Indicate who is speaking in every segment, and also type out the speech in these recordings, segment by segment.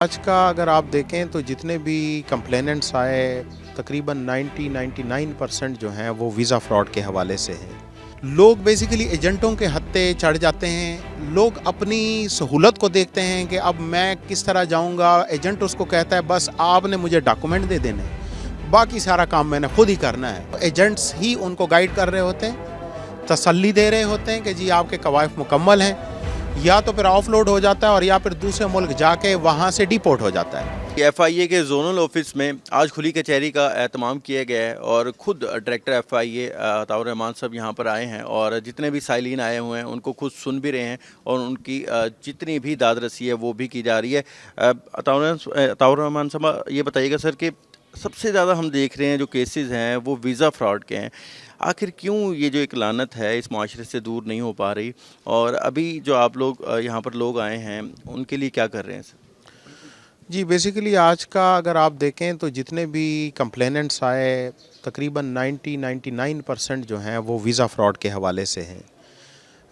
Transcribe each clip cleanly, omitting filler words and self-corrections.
Speaker 1: आज का अगर आप देखें तो जितने भी कंप्लेनेंट्स आए तकरीबन 99% जो हैं वो वीज़ा फ्रॉड के हवाले से हैं। लोग बेसिकली एजेंटों के हत्थे चढ़ जाते हैं। लोग अपनी सहूलत को देखते हैं कि अब मैं किस तरह जाऊंगा। एजेंट उसको कहता है बस आपने मुझे डॉक्यूमेंट दे देने, बाकी सारा काम मैंने खुद ही करना है। एजेंट्स ही उनको गाइड कर रहे होते हैं, तसल्ली दे रहे होते हैं कि जी आपके कवायद मुकम्मल हैं, या तो फिर ऑफलोड हो जाता है और या फिर दूसरे मुल्क जाके वहाँ से डिपोर्ट हो जाता है।
Speaker 2: एफआईए के जोनल ऑफिस में आज खुली कचहरी का एहतमाम किया गया है और ख़ुद डायरेक्टर एफआईए अताउर रहमान साहब यहाँ पर आए हैं और जितने भी साइलिन आए हुए हैं उनको खुद सुन भी रहे हैं और उनकी जितनी भी दाद रसी है वो भी की जा रही है। अताउर रहमान साहब ये बताइएगा सर कि सबसे ज़्यादा हम देख रहे हैं जो केसेस हैं वो वीज़ा फ्रॉड के हैं। आखिर क्यों ये जो एक लानत है इस माशरे से दूर नहीं हो पा रही, और अभी जो आप लोग यहाँ पर लोग आए हैं उनके लिए क्या कर रहे हैं सर?
Speaker 1: जी बेसिकली आज का अगर आप देखें तो जितने भी कंप्लेनेंट्स आए तकरीबन 99% जो हैं वो वीज़ा फ्रॉड के हवाले से हैं।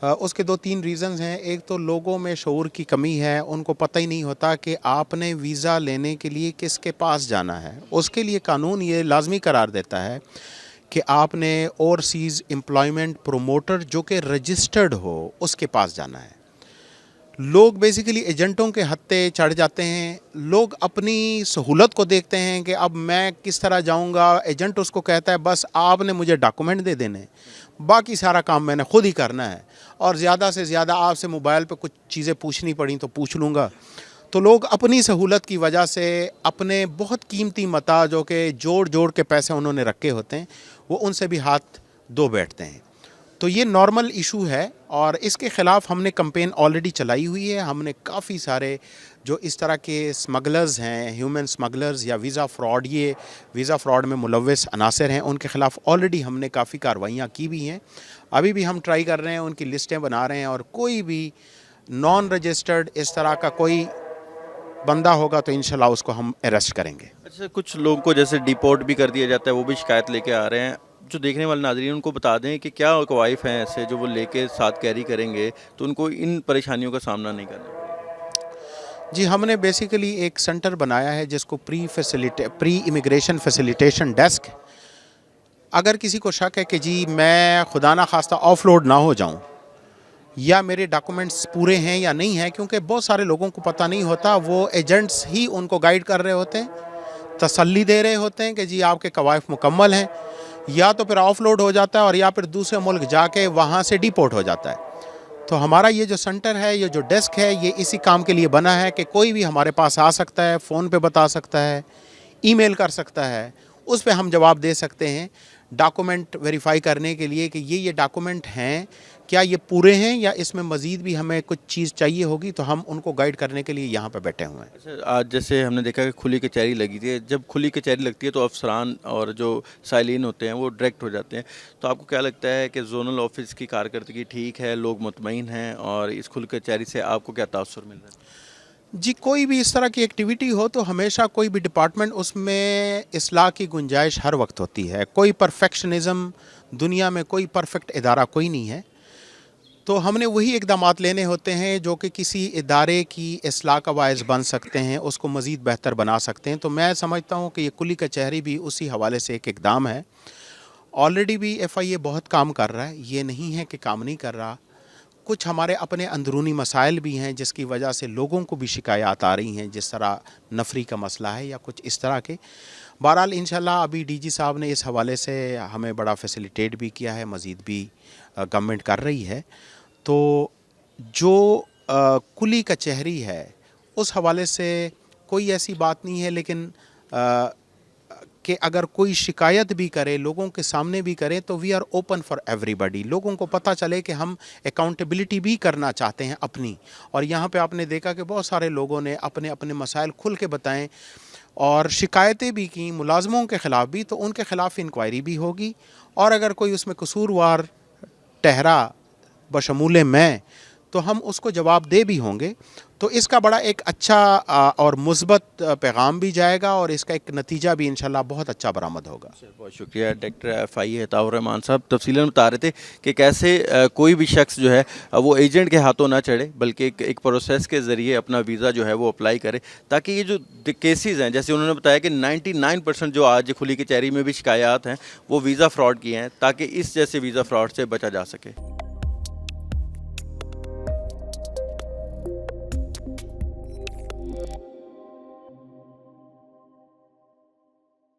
Speaker 1: उसके दो तीन रीज़न्स हैं। एक तो लोगों में शऊर की कमी है, उनको पता ही नहीं होता कि आपने वीज़ा लेने के लिए किसके पास जाना है। उसके लिए कानून ये लाजमी करार देता है कि आपने ओवरसीज़ एम्प्लॉयमेंट प्रोमोटर जो कि रजिस्टर्ड हो उसके पास जाना है। लोग बेसिकली एजेंटों के हत्थे चढ़ जाते हैं। लोग अपनी सहूलत को देखते हैं कि अब मैं किस तरह जाऊंगा। एजेंट उसको कहता है बस आपने मुझे डॉक्यूमेंट दे देने, बाकी सारा काम मैंने खुद ही करना है, और ज़्यादा से ज़्यादा आपसे मोबाइल पे कुछ चीज़ें पूछनी पड़ी तो पूछ लूँगा। तो लोग अपनी सहूलत की वजह से अपने बहुत कीमती मता जो कि जोड़ जोड़ के पैसे उन्होंने रखे होते हैं वो उनसे भी हाथ धो बैठते हैं। तो ये नॉर्मल इशू है और इसके ख़िलाफ़ हमने कैंपेन ऑलरेडी चलाई हुई है। हमने काफ़ी सारे जो इस तरह के स्मगलर्स हैं, ह्यूमन स्मगलर्स या वीज़ा फ्रॉड में मुलव्वस अनासर हैं, उनके ख़िलाफ़ ऑलरेडी हमने काफ़ी कार्रवाइयाँ की भी हैं। अभी भी हम ट्राई कर रहे हैं, उनकी लिस्टें बना रहे हैं, और कोई भी नॉन रजिस्टर्ड इस तरह का कोई बंदा होगा तो इंशाल्लाह उसको हम अरेस्ट करेंगे।
Speaker 2: अच्छा, कुछ लोगों को जैसे डिपोर्ट भी कर दिया जाता है, वो भी शिकायत लेके आ रहे हैं। जो देखने वाले नाज़रीन उनको बता दें कि क्या कवाइफ हैं ऐसे जो वो लेके साथ कैरी करेंगे तो उनको इन परेशानियों का सामना नहीं करना पड़ेगा।
Speaker 1: जी हमने बेसिकली एक सेंटर बनाया है जिसको प्री इमिग्रेशन फैसिलिटेशन डेस्क। अगर किसी को शक है कि जी मैं खुदा ना खास्ता ऑफलोड ना हो जाऊं या मेरे डॉक्यूमेंट्स पूरे हैं या नहीं हैं, क्योंकि बहुत सारे लोगों को पता नहीं होता, वो एजेंट्स ही उनको गाइड कर रहे होते हैं, तसल्ली दे रहे होते हैं कि जी आपके कवायद मुकम्मल हैं, या तो फिर ऑफलोड हो जाता है और या फिर दूसरे मुल्क जाके वहाँ से डिपोर्ट हो जाता है। तो हमारा ये जो सेंटर है, ये जो डेस्क है, ये इसी काम के लिए बना है कि कोई भी हमारे पास आ सकता है, फ़ोन पे बता सकता है, ईमेल कर सकता है, उस पे हम जवाब दे सकते हैं डॉक्यूमेंट वेरीफाई करने के लिए कि ये डॉक्यूमेंट हैं, क्या ये पूरे हैं या इसमें मज़ीद भी हमें कुछ चीज़ चाहिए होगी, तो हम उनको गाइड करने के लिए यहाँ पे बैठे हुए हैं।
Speaker 2: अच्छा, आज जैसे हमने देखा कि खुली कचहरी लगी थी, जब खुली कचहरी लगती है तो अफसरान और जो साइलिन होते हैं वो डायरेक्ट हो जाते हैं, तो आपको क्या लगता है कि जोनल ऑफिस की कारकर्दगी ठीक है, लोग मुतमईन हैं, और इस खुली कचहरी से आपको क्या तासुर मिल रहा है?
Speaker 1: जी कोई भी इस तरह की एक्टिविटी हो तो हमेशा कोई भी डिपार्टमेंट उसमें इस्लाह की गुंजाइश हर वक्त होती है। कोई परफेक्शनिज़म दुनिया में, कोई परफेक्ट इदारा कोई नहीं है। तो हमने वही इक़दामात लेने होते हैं जो कि किसी इदारे की इस्लाह का बायस बन सकते हैं, उसको मज़ीद बेहतर बना सकते हैं। तो मैं समझता हूँ कि ये कुली कचहरी भी उसी हवाले से एक इक़दाम है। ऑलरेडी भी एफआईए बहुत काम कर रहा है, ये नहीं है कि काम नहीं कर रहा। कुछ हमारे अपने अंदरूनी मसाइल भी हैं जिसकी वजह से लोगों को भी शिकायत आ रही हैं, जिस तरह नफरी का मसला है या कुछ इस तरह के। बहरहाल इंशाल्लाह अभी डीजी साहब ने इस हवाले से हमें बड़ा फैसिलिटेट भी किया है, मज़ीद भी गवर्नमेंट कर रही है। तो जो कुली कचहरी है उस हवाले से कोई ऐसी बात नहीं है, लेकिन कि अगर कोई शिकायत भी करे, लोगों के सामने भी करे, तो we are open for everybody. लोगों को पता चले कि हम अकाउंटेबिलिटी भी करना चाहते हैं अपनी। और यहाँ पे आपने देखा कि बहुत सारे लोगों ने अपने अपने मसाइल खुल के बताएं और शिकायतें भी की मुलाजमों के ख़िलाफ़ भी, तो उनके ख़िलाफ़ इंक्वायरी भी होगी, और अगर कोई उसमें कसूरवार ठहरा बशमूल मैं, تو ہم اس کو جواب دہ بھی ہوں گے. تو اس کا بڑا ایک اچھا اور مثبت پیغام بھی جائے گا اور اس کا ایک نتیجہ بھی انشاءاللہ بہت اچھا برآمد ہوگا.
Speaker 2: بہت شکریہ ڈائریکٹر ایف آئی اے عطاء الرحمان صاحب تفصیلاً بتا رہے تھے کہ کیسے کوئی بھی شخص جو ہے وہ ایجنٹ کے ہاتھوں نہ چڑھے بلکہ ایک پروسیس کے ذریعے اپنا ویزا جو ہے وہ اپلائی کرے تاکہ یہ جو کیسز ہیں جیسے انہوں نے بتایا کہ 99% جو آج کھلی کچہری میں بھی شکایات ہیں وہ ویزا فراڈ کی ہیں تاکہ اس جیسے ویزا فراڈ سے بچا جا سکے.